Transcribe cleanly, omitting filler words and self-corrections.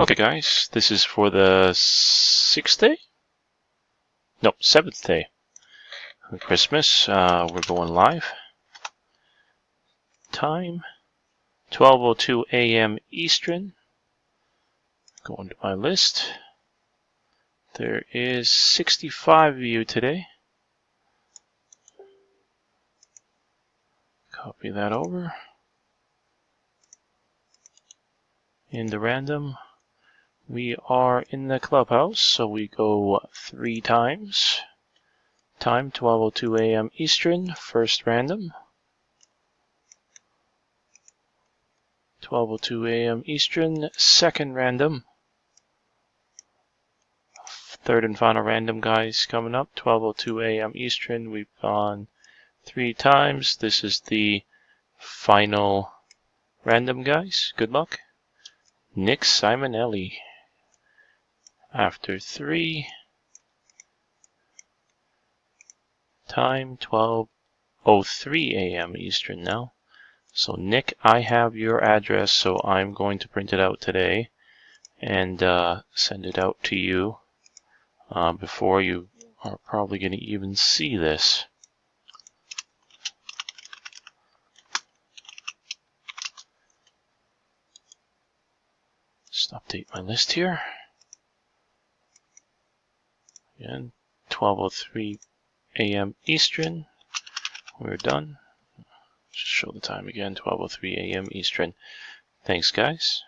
Okay guys, this is for the 6th day? No, 7th day of Christmas. We're going live. Time 12:02 a.m. Eastern. Going to my list. There is 65 of you today. Copy that over. In the random, we are in the clubhouse, so we go 3 times. Time 12:02 a.m. Eastern, first random. 12:02 a.m. Eastern, second random. Third and final random, guys, coming up. 12:02 a.m. Eastern. We've gone 3 times. This is the final random, guys. Good luck. Nick Simonelli. After 3. Time 12:03 a.m. Eastern now. So Nick, I have your address, so I'm going to print it out today and send it out to you before you are probably going to even see this. Just update my list here. Again, 12:03 a.m. Eastern. We're done. Just show the time again, 12:03 a.m. Eastern. Thanks, guys.